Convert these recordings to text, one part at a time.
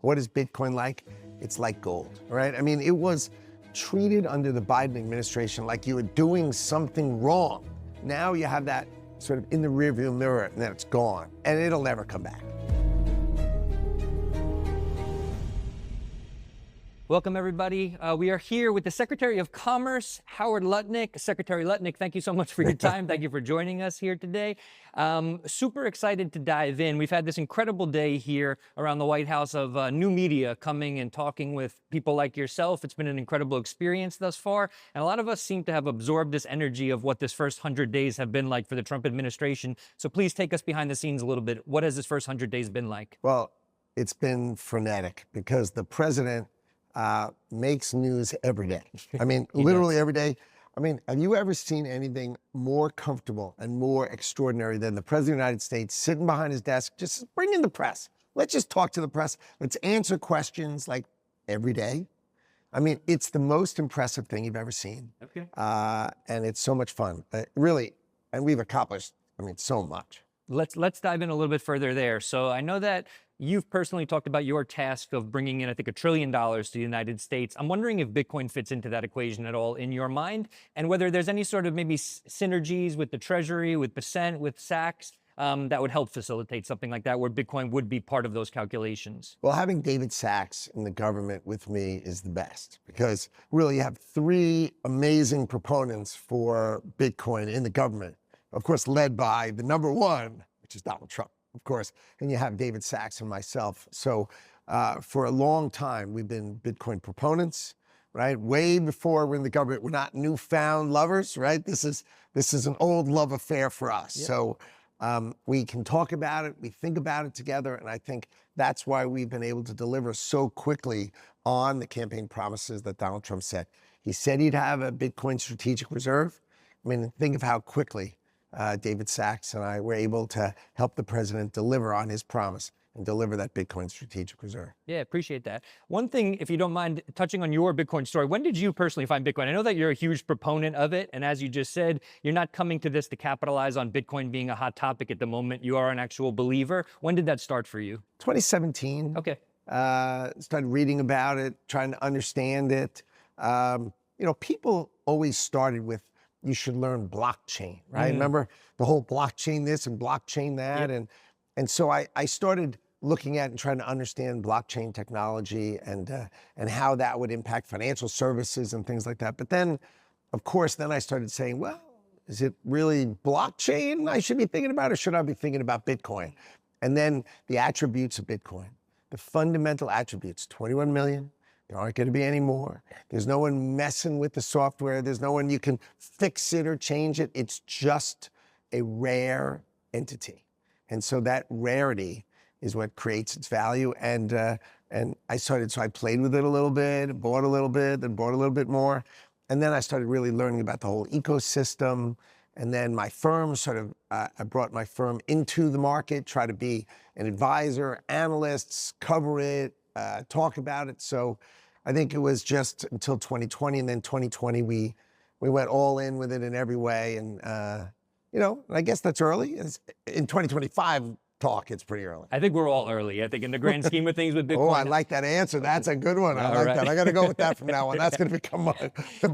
What is Bitcoin like? It's like gold, right? I mean, it was treated under the Biden administration like you were doing something wrong. Now you have that sort of in the rearview mirror, and then it's gone, and it'll never come back. Welcome, everybody. We are here with the Secretary of Commerce, Howard Lutnick. Secretary Lutnick, thank you so much for your time. Thank you for joining us here today. Super excited to dive in. We've had this incredible day here around the White House of new media coming and talking with people like yourself. It's been an incredible experience thus far. And a lot of us seem to have absorbed this energy of what this first 100 days have been like for the Trump administration. So please take us behind the scenes a little bit. What has this first 100 days been like? Well, it's been frenetic because the president makes news every day. I mean, literally every day. I mean, have you ever seen anything more comfortable and more extraordinary than the President of the United States sitting behind his desk, just bring in the press. Let's just talk to the press. Let's answer questions like every day. I mean, it's the most impressive thing you've ever seen. Okay. And it's so much fun, really. And we've accomplished, I mean, so much. Let's dive in a little bit further there. So I know that you've personally talked about your task of bringing in, I think, $1 trillion to the United States. I'm wondering if Bitcoin fits into that equation at all in your mind, and whether there's any sort of maybe synergies with the Treasury, with Percent, with Sachs, that would help facilitate something like that, where Bitcoin would be part of those calculations. Well, having David Sachs in the government with me is the best, because really you have three amazing proponents for Bitcoin in the government. Of course, led by the number one, which is Donald Trump, of course, and you have David Sachs and myself. So for a long time, we've been Bitcoin proponents, right? Way before we're in the government, we're not newfound lovers, right? This is an old love affair for us. Yep. So we can talk about it, we think about it together, and I think that's why we've been able to deliver so quickly on the campaign promises that Donald Trump said. He said he'd have a Bitcoin strategic reserve. I mean, think of how quickly David Sachs and I were able to help the president deliver on his promise and deliver that Bitcoin strategic reserve. Yeah, appreciate that. One thing, if you don't mind touching on your Bitcoin story, when did you personally find Bitcoin? I know that you're a huge proponent of it, and as you just said, you're not coming to this to capitalize on Bitcoin being a hot topic at the moment. You are an actual believer. When did that start for you? 2017. Okay. Started reading about it, trying to understand it. You know, people always started with, you should learn blockchain, right? Remember the whole blockchain this and blockchain that? Yep. And so I started looking at and trying to understand blockchain technology and how that would impact financial services and things like that. But then, of course, then I started saying, well, is it really blockchain I should be thinking about, or should I be thinking about Bitcoin? And then the attributes of Bitcoin, the fundamental attributes, 21 million, there aren't going to be any more. There's no one messing with the software. There's no one you can fix it or change it. It's just a rare entity. And so that rarity is what creates its value. And so I played with it a little bit, bought a little bit, then bought a little bit more. And then I started really learning about the whole ecosystem. And then my firm I brought my firm into the market, try to be an advisor, analysts, cover it, talk about it. So I think it was just until 2020, and then 2020 we went all in with it in every way. And you know, I guess that's early. In 2025 talk, it's pretty early. I think we're all early. I think in the grand scheme of things with Bitcoin. Oh, I like that answer. That's a good one. I like that. I got to go with that from now on. That's going to become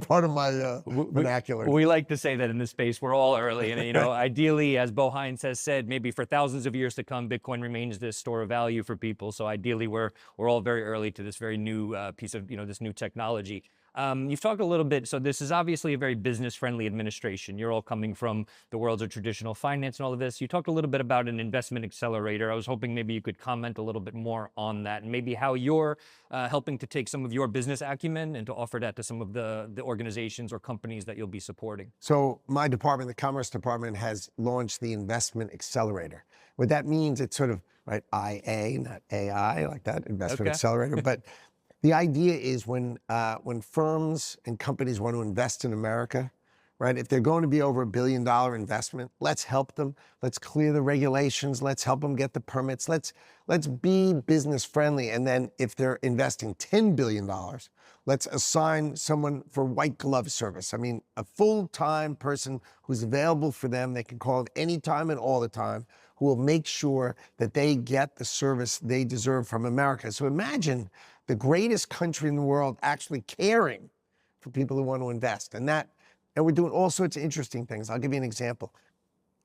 part of my vernacular. We like to say that in this space, we're all early. And, you know, ideally, as Bo Hines has said, maybe for thousands of years to come, Bitcoin remains this store of value for people. So ideally, we're all very early to this very new piece of, you know, this new technology. You've talked a little bit, so this is obviously a very business-friendly administration. You're all coming from the worlds of traditional finance and all of this. You talked a little bit about an investment accelerator. I was hoping maybe you could comment a little bit more on that, and maybe how you're helping to take some of your business acumen and to offer that to some of the organizations or companies that you'll be supporting. So my department, the Commerce Department, has launched the investment accelerator. What that means, it's sort of, right, IA, not AI, like that, investment accelerator, but the idea is when firms and companies want to invest in America, right? If they're going to be over $1 billion investment, let's help them. Let's clear the regulations. Let's help them get the permits. Let's be business friendly. And then if they're investing $10 billion, let's assign someone for white glove service. I mean, a full-time person who's available for them. They can call at any time and all the time. who will make sure that they get the service they deserve from America. So imagine the greatest country in the world actually caring for people who want to invest. And we're doing all sorts of interesting things. I'll give you an example.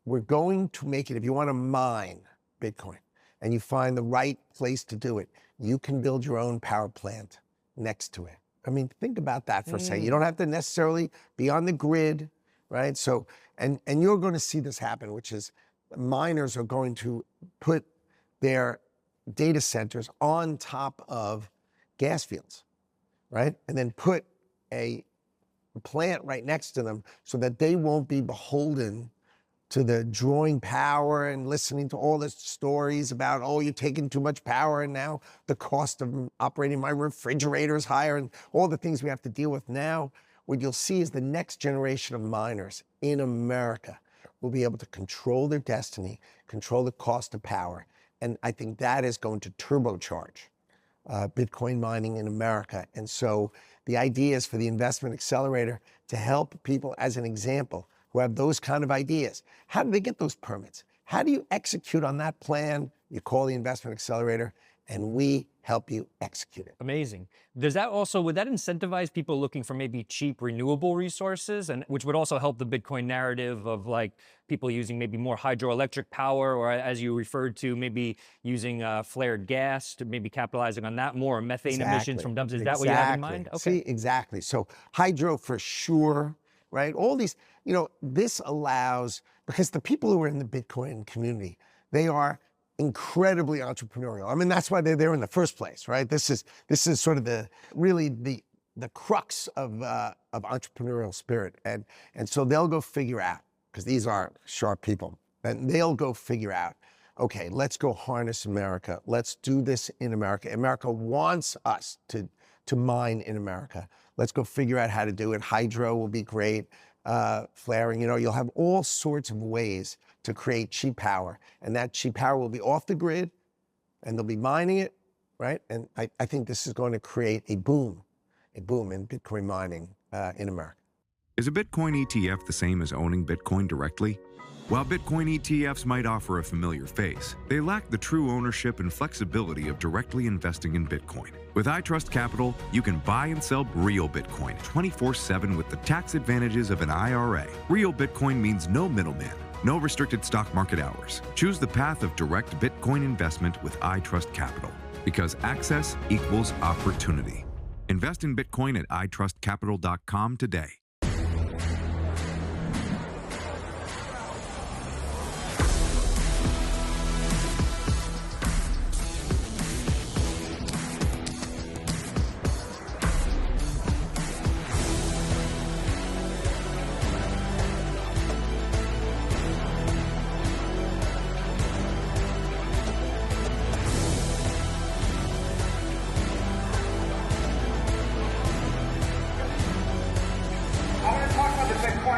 We're going to make it, if you want to mine Bitcoin and you find the right place to do it, you can build your own power plant next to it. I mean, think about that for a second. You don't have to necessarily be on the grid, right? So, and you're going to see this happen, which is miners are going to put their data centers on top of gas fields, right? And then put a plant right next to them so that they won't be beholden to the drawing power and listening to all the stories about, oh, you're taking too much power and now the cost of operating my refrigerator is higher and all the things we have to deal with now. What you'll see is the next generation of miners in America will be able to control their destiny, control the cost of power. And I think that is going to turbocharge Bitcoin mining in America. And so the idea is for the investment accelerator to help people, as an example, who have those kind of ideas. How do they get those permits? How do you execute on that plan? You call the investment accelerator and we help you execute it. Amazing. Does that also, would that incentivize people looking for maybe cheap renewable resources, and which would also help the Bitcoin narrative of like people using maybe more hydroelectric power, or as you referred to, maybe using flared gas to maybe capitalizing on that more, methane emissions from dumps? Is that what you have in mind? Okay. See, exactly. So hydro for sure, right? All these, you know, this allows, because the people who are in the Bitcoin community, they are incredibly entrepreneurial. I mean, that's why they're there in the first place, right? This is sort of the crux of entrepreneurial spirit, and so they'll go figure out, because these are sharp people, and they'll go figure out, okay, let's go harness America. Let's do this in America. America wants us to mine in America. Let's go figure out how to do it. Hydro will be great. Flaring, you know, you'll have all sorts of ways to create cheap power, and that cheap power will be off the grid, and they'll be mining it, right? And I think this is going to create a boom in Bitcoin mining in America. Is a Bitcoin ETF the same as owning Bitcoin directly? While Bitcoin ETFs might offer a familiar face, they lack the true ownership and flexibility of directly investing in Bitcoin. With iTrust Capital, you can buy and sell real Bitcoin 24/7 with the tax advantages of an IRA. Real Bitcoin means no middleman, no restricted stock market hours. Choose the path of direct Bitcoin investment with iTrust Capital, because access equals opportunity. Invest in Bitcoin at itrustcapital.com today.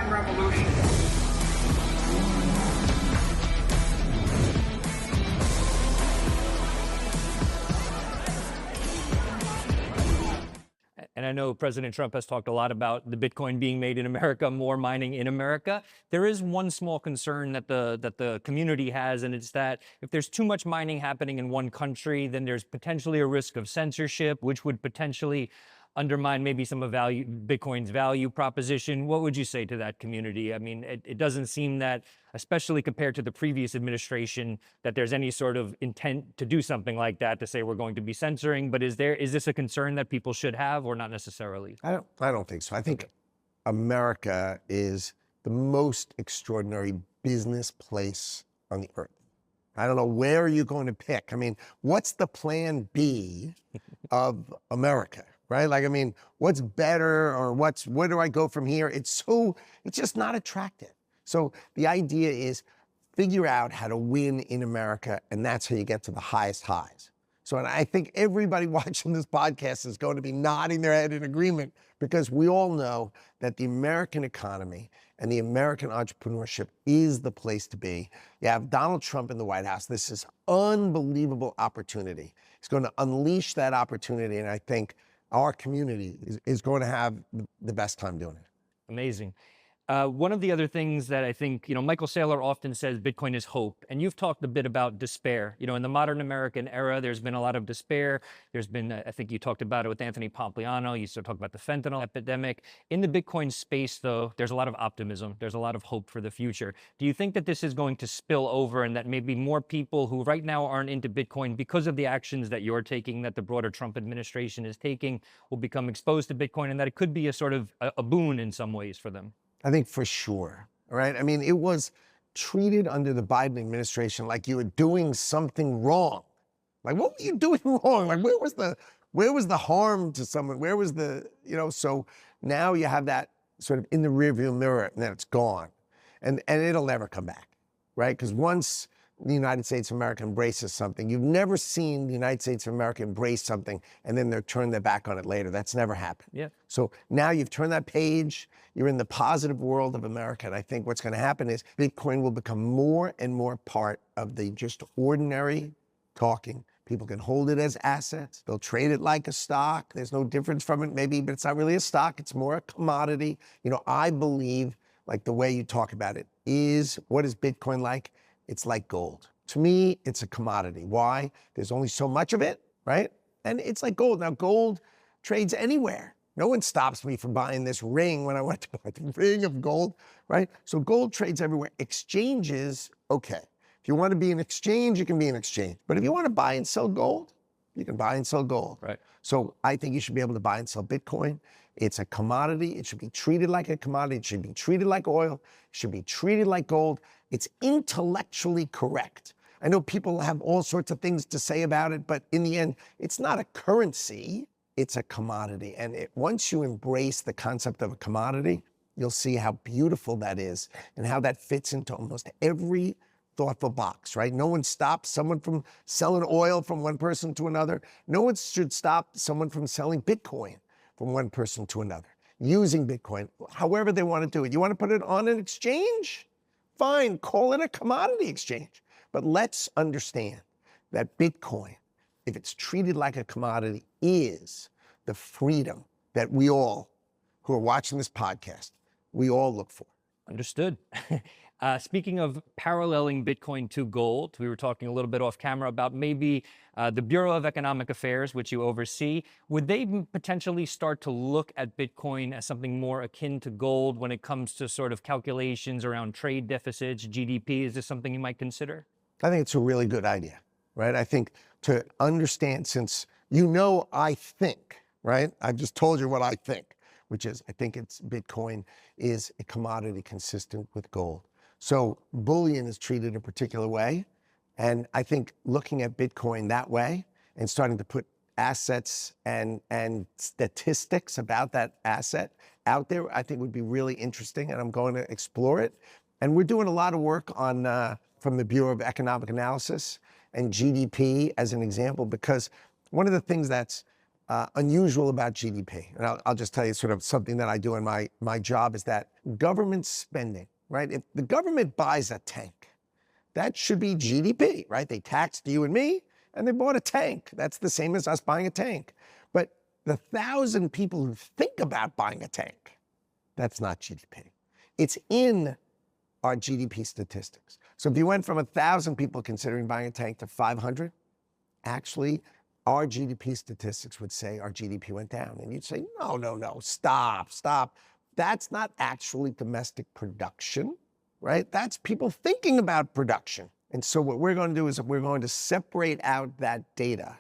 Revolution. And I know President Trump has talked a lot about the Bitcoin being made in America, more mining in America. There is one small concern that the community has, and it's that if there's too much mining happening in one country, then there's potentially a risk of censorship, which would potentially undermine maybe some of Bitcoin's value proposition. What would you say to that community? I mean, it doesn't seem that, especially compared to the previous administration, that there's any sort of intent to do something like that, to say we're going to be censoring. But is this a concern that people should have, or not necessarily? I don't think so. I think America is the most extraordinary business place on the earth. I don't know, where are you going to pick? I mean, what's the plan B of America? Right? Like, I mean, what's better, or where do I go from here? It's just not attractive. So the idea is figure out how to win in America, and that's how you get to the highest highs. So, and I think everybody watching this podcast is going to be nodding their head in agreement, because we all know that the American economy and the American entrepreneurship is the place to be. You have Donald Trump in the White House. This is unbelievable opportunity. He's going to unleash that opportunity, and I think our community is going to have the best time doing it. Amazing. One of the other things that I think, Michael Saylor often says Bitcoin is hope. And you've talked a bit about despair. In the modern American era, there's been a lot of despair. There's been, I think you talked about it with Anthony Pompliano. You still talk about the fentanyl epidemic. In the Bitcoin space, though, there's a lot of optimism. There's a lot of hope for the future. Do you think that this is going to spill over and that maybe more people who right now aren't into Bitcoin because of the actions that you're taking, that the broader Trump administration is taking, will become exposed to Bitcoin and that it could be a sort of a boon in some ways for them? I think for sure, right? I mean, it was treated under the Biden administration like you were doing something wrong. Like, what were you doing wrong? Like, where was the harm to someone? Where was the, so now you have that sort of in the rearview mirror and then it's gone. And it'll never come back, right? Because once the United States of America embraces something, you've never seen the United States of America embrace something and then they're turn their back on it later. That's never happened. Yeah. So now you've turned that page, you're in the positive world of America. And I think what's going to happen is Bitcoin will become more and more part of the just ordinary talking. People can hold it as assets. They'll trade it like a stock. There's no difference from it maybe, but it's not really a stock. It's more a commodity. I believe like the way you talk about it is, what is Bitcoin like? It's like gold. To me, it's a commodity. Why? There's only so much of it, right? And it's like gold. Now, gold trades anywhere. No one stops me from buying this ring when I went to buy the ring of gold, right? So gold trades everywhere. Exchanges, okay. If you want to be an exchange, you can be an exchange. But if you want to buy and sell gold, you can buy and sell gold. Right. So I think you should be able to buy and sell Bitcoin. It's a commodity. It should be treated like a commodity. It should be treated like oil. It should be treated like gold. It's intellectually correct. I know people have all sorts of things to say about it, but in the end, it's not a currency. It's a commodity. And once you embrace the concept of a commodity, you'll see how beautiful that is and how that fits into almost every thoughtful box, right? No one stops someone from selling oil from one person to another. No one should stop someone from selling Bitcoin from one person to another, using Bitcoin, however they want to do it. You want to put it on an exchange? Fine, call it a commodity exchange. But let's understand that Bitcoin, if it's treated like a commodity, is the freedom that we all who are watching this podcast, we all look for. Understood. Speaking of paralleling Bitcoin to gold, we were talking a little bit off camera about maybe the Bureau of Economic Affairs, which you oversee. Would they potentially start to look at Bitcoin as something more akin to gold when it comes to sort of calculations around trade deficits, GDP? Is this something you might consider? I think it's a really good idea, right? I think to understand, since I think, right? I've just told you what I think, which is I think Bitcoin is a commodity consistent with gold. So bullion is treated a particular way. And I think looking at Bitcoin that way and starting to put assets and statistics about that asset out there, I think would be really interesting. And I'm going to explore it. And we're doing a lot of work on from the Bureau of Economic Analysis and GDP as an example, because one of the things that's unusual about GDP, and I'll just tell you sort of something that I do in my job, is that government spending, right? If the government buys a tank, that should be GDP, right? They taxed you and me, and they bought a tank. That's the same as us buying a tank. But the 1,000 people who think about buying a tank, that's not GDP. It's in our GDP statistics. So if you went from 1,000 people considering buying a tank to 500, actually, our GDP statistics would say our GDP went down. And you'd say, no, stop. That's not actually domestic production, right? That's people thinking about production. And so what we're going to do is we're going to separate out that data.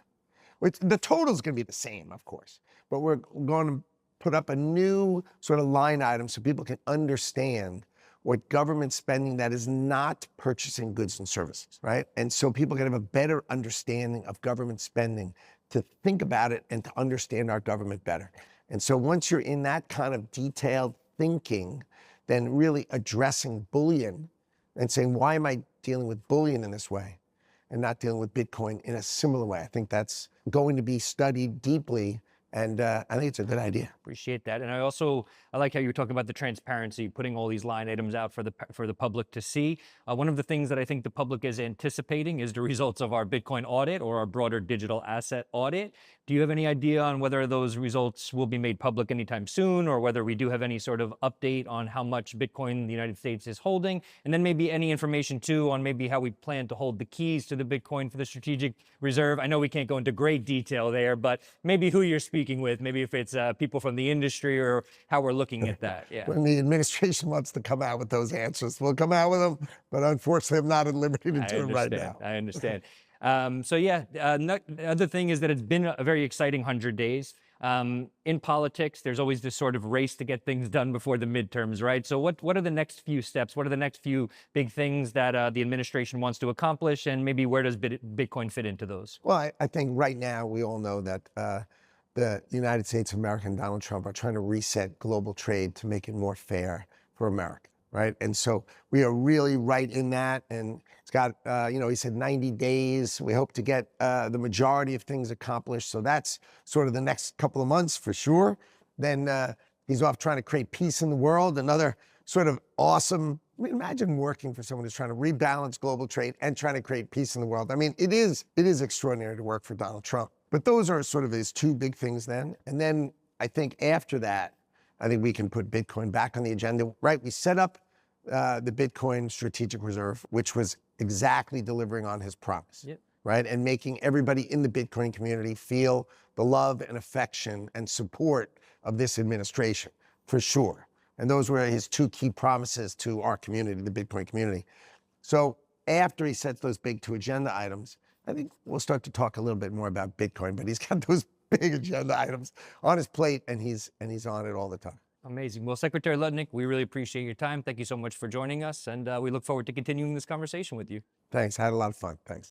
The total is going to be the same, of course, but we're going to put up a new sort of line item so people can understand what government spending that is not purchasing goods and services, right? And so people can have a better understanding of government spending to think about it and to understand our government better. And so once you're in that kind of detailed thinking, then really addressing bullion and saying, why am I dealing with bullion in this way and not dealing with Bitcoin in a similar way? I think that's going to be studied deeply And I think it's a good idea. Appreciate that. And I like how you were talking about the transparency, putting all these line items out for the public to see. One of the things that I think the public is anticipating is the results of our Bitcoin audit or our broader digital asset audit. Do you have any idea on whether those results will be made public anytime soon, or whether we do have any sort of update on how much Bitcoin the United States is holding? And then maybe any information too on maybe how we plan to hold the keys to the Bitcoin for the strategic reserve. I know we can't go into great detail there, but maybe who you're speaking with, maybe if it's people from the industry or how we're looking at that. Yeah. When the administration wants to come out with those answers, we'll come out with them. But unfortunately, I'm not at liberty to do them right now. I understand. So yeah, the other thing is that it's been a very exciting 100 days. In politics, there's always this sort of race to get things done before the midterms, right? So what are the next few steps? What are the next few big things that the administration wants to accomplish? And maybe where does Bitcoin fit into those? Well, I think right now we all know that the United States of America and Donald Trump are trying to reset global trade to make it more fair for America, right? And so we are really right in that. And it's got, he said 90 days. We hope to get the majority of things accomplished. So that's sort of the next couple of months for sure. Then he's off trying to create peace in the world. Another sort of awesome, I mean, imagine working for someone who's trying to rebalance global trade and trying to create peace in the world. I mean, it is extraordinary to work for Donald Trump. But those are sort of his two big things then. And then I think after that, I think we can put Bitcoin back on the agenda, right? We set up the Bitcoin Strategic Reserve, which was exactly delivering on his promise, right? And making everybody in the Bitcoin community feel the love and affection and support of this administration, for sure. And those were his two key promises to our community, the Bitcoin community. So after he sets those big two agenda items, I think we'll start to talk a little bit more about Bitcoin, but he's got those big agenda items on his plate, and he's on it all the time. Amazing. Well, Secretary Lutnick, we really appreciate your time. Thank you so much for joining us, and we look forward to continuing this conversation with you. Thanks. I had a lot of fun. Thanks.